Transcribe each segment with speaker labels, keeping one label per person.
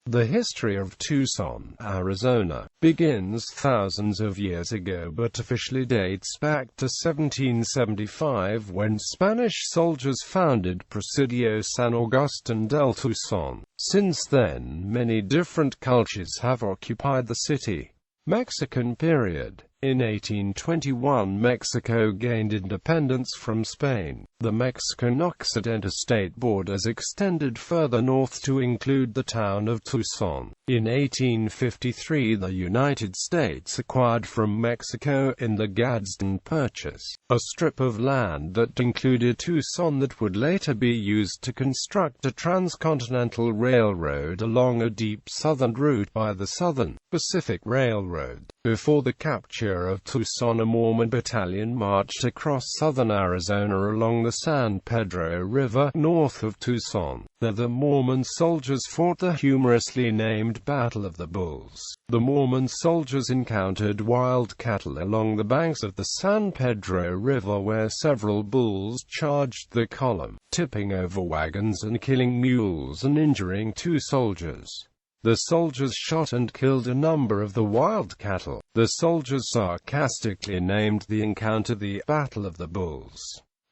Speaker 1: The history of Tucson, Arizona, begins thousands of years ago but officially dates back to 1775 when Spanish soldiers founded Presidio San Augustin del Tucson. Since then, many different cultures have occupied the city. Mexican period. In 1821, Mexico gained independence from Spain. The Mexican-Occidental state borders extended further north to include the town of Tucson. In 1853, the United States acquired from Mexico in the Gadsden Purchase a strip of land that included Tucson that would later be used to construct a transcontinental railroad along a deep southern route by the Southern Pacific Railroad. Before the capture of Tucson, a Mormon battalion marched across southern Arizona along the San Pedro River, north of Tucson. There the Mormon soldiers fought the humorously named Battle of the Bulls. The Mormon soldiers encountered wild cattle along the banks of the San Pedro River where several bulls charged the column, tipping over wagons and killing mules and injuring 2 soldiers. The soldiers shot and killed a number of the wild cattle. The soldiers sarcastically named the encounter the Battle of the Bulls.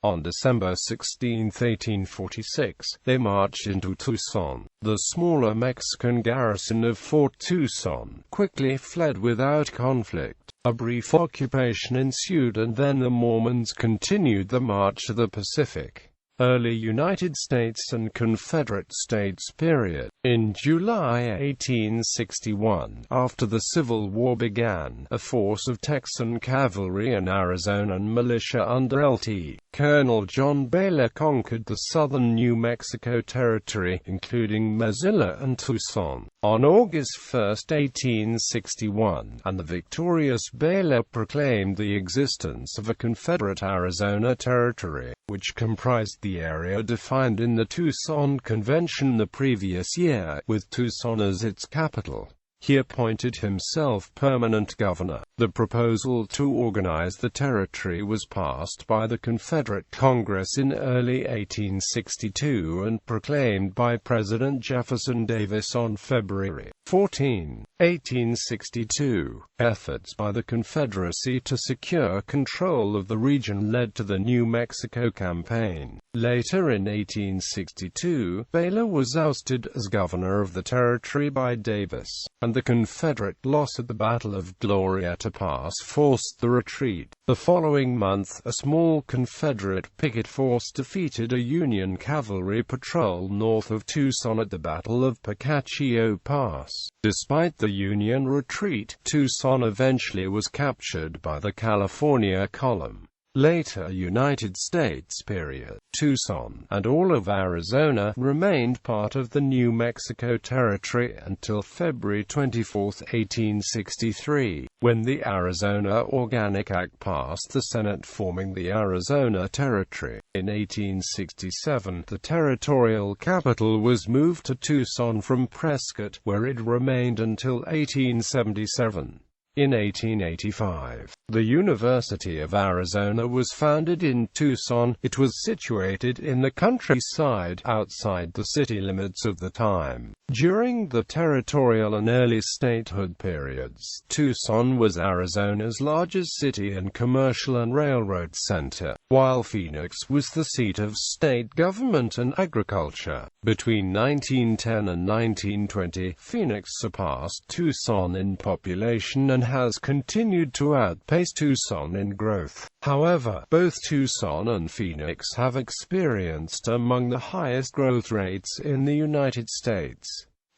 Speaker 1: On December 16, 1846, they marched into Tucson. The smaller Mexican garrison of Fort Tucson quickly fled without conflict. A brief occupation ensued and then the Mormons continued the march to the Pacific. Early United States and Confederate States period. In July 1861, after the Civil War began, a force of Texan cavalry and Arizona militia under Lt. Colonel John Baylor conquered the southern New Mexico Territory, including Missoula and Tucson, on August 1, 1861, and the victorious Baylor proclaimed the existence of a Confederate Arizona Territory, which comprised the area defined in the Tucson Convention the previous year, with Tucson as its capital. He appointed himself permanent governor. The proposal to organize the territory was passed by the Confederate Congress in early 1862 and proclaimed by President Jefferson Davis on February 14, 1862. Efforts by the Confederacy to secure control of the region led to the New Mexico Campaign. Later in 1862, Baylor was ousted as governor of the territory by Davis, and the Confederate loss at the Battle of Glorieta Pass forced the retreat. The following month, a small Confederate picket force defeated a Union cavalry patrol north of Tucson at the Battle of Picachio Pass. Despite the Union retreat, Tucson eventually was captured by the California Column. Later United States period. Tucson, and all of Arizona, remained part of the New Mexico Territory until February 24, 1863, when the Arizona Organic Act passed the Senate forming the Arizona Territory. In 1867, the territorial capital was moved to Tucson from Prescott, where it remained until 1877. In 1885, the University of Arizona was founded in Tucson. It was situated in the countryside, outside the city limits of the time. During the territorial and early statehood periods, Tucson was Arizona's largest city and commercial and railroad center, while Phoenix was the seat of state government and agriculture. Between 1910 and 1920, Phoenix surpassed Tucson in population and has continued to outpace Tucson in growth. However, both Tucson and Phoenix have experienced among the highest growth rates in the United States.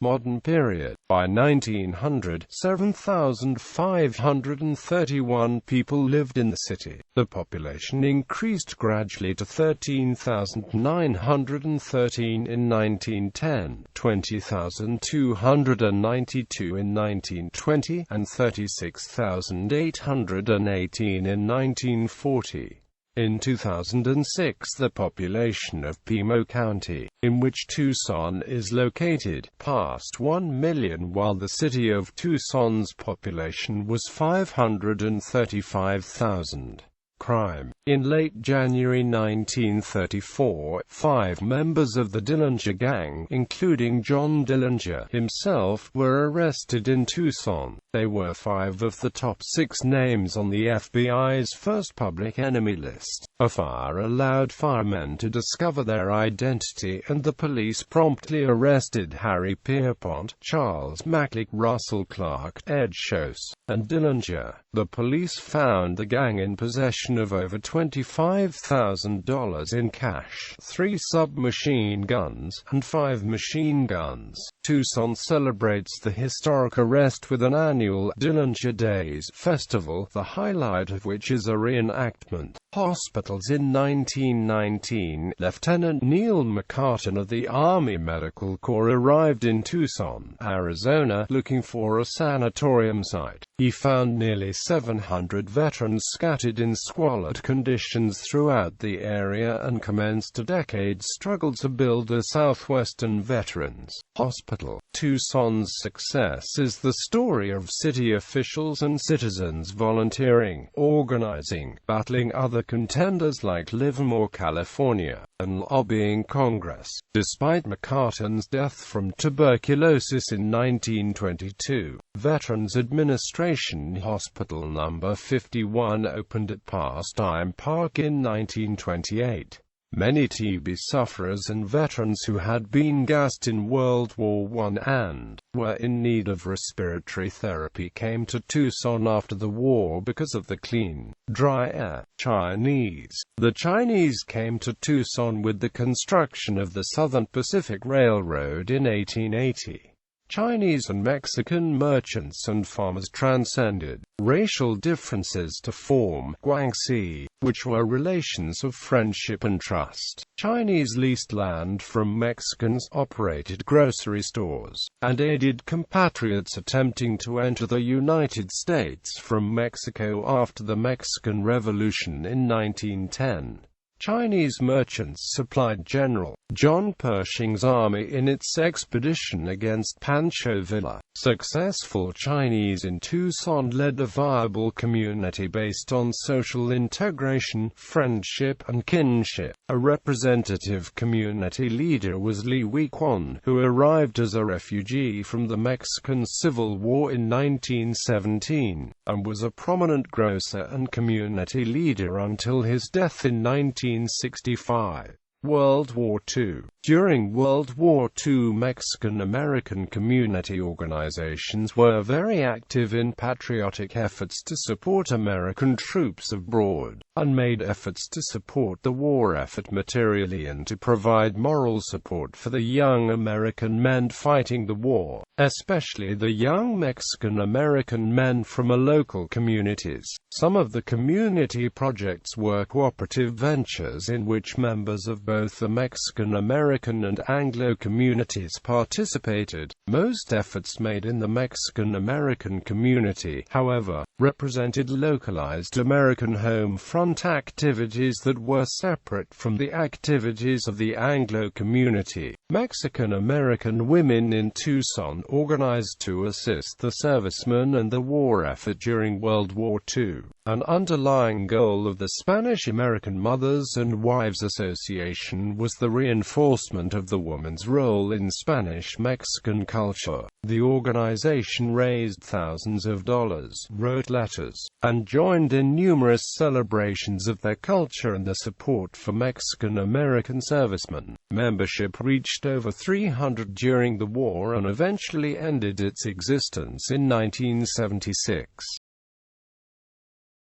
Speaker 1: Modern period. By 1900, 7,531 people lived in the city. The population increased gradually to 13,913 in 1910, 20,292 in 1920, and 36,818 in 1940. In 2006, the population of Pimo County, in which Tucson is located, passed 1 million, while the city of Tucson's population was 535,000. crime. In late January 1934, 5 members of the Dillinger Gang, including John Dillinger himself, were arrested in Tucson. They were 5 of the top 6 names on the FBI's first public enemy list. A fire allowed firemen to discover their identity, and the police promptly arrested Harry Pierpont, Charles Maclick, Russell Clark, Ed Shouse, and Dillinger. The police found the gang in possession of over $25,000 in cash, 3 submachine guns, and 5 machine guns. Tucson celebrates the historic arrest with an annual Dillinger Days festival, the highlight of which is a reenactment. Hospitals. In 1919, Lieutenant Neil McCartan of the Army Medical Corps arrived in Tucson, Arizona, looking for a sanatorium site. He found nearly 700 veterans scattered in squalid conditions throughout the area and commenced a decade struggle to build a Southwestern Veterans Hospital. Tucson's success is the story of city officials and citizens volunteering, organizing, battling other contenders like Livermore, California, and lobbying Congress. Despite McCartan's death from tuberculosis in 1922, Veterans Administration Hospital No. 51 opened at Pastime Park in 1928. Many TB sufferers and veterans who had been gassed in World War I and were in need of respiratory therapy came to Tucson after the war because of the clean, dry air. The Chinese came to Tucson with the construction of the Southern Pacific Railroad in 1880. Chinese and Mexican merchants and farmers transcended racial differences to form Guangxi, which were relations of friendship and trust. Chinese leased land from Mexicans, operated grocery stores, and aided compatriots attempting to enter the United States from Mexico after the Mexican Revolution in 1910. Chinese merchants supplied General John Pershing's army in its expedition against Pancho Villa. Successful Chinese in Tucson led a viable community based on social integration, friendship, and kinship. A representative community leader was Li Wequan, who arrived as a refugee from the Mexican Civil War in 1917, and was a prominent grocer and community leader until his death in 1965. World War II. During World War II, Mexican-American community organizations were very active in patriotic efforts to support American troops abroad, and made efforts to support the war effort materially and to provide moral support for the young American men fighting the war, especially the young Mexican-American men from local communities. Some of the community projects were cooperative ventures in which members of both the Mexican-American and Anglo communities participated. Most efforts made in the Mexican-American community, however, represented localized American home front activities that were separate from the activities of the Anglo community. Mexican-American women in Tucson organized to assist the servicemen and the war effort during World War II. An underlying goal of the Spanish-American Mothers and Wives Association was the reinforcement of the woman's role in Spanish-Mexican culture. The organization raised thousands of dollars, wrote letters, and joined in numerous celebrations of their culture and the support for Mexican-American servicemen. Membership reached over 300 during the war and eventually ended its existence in 1976.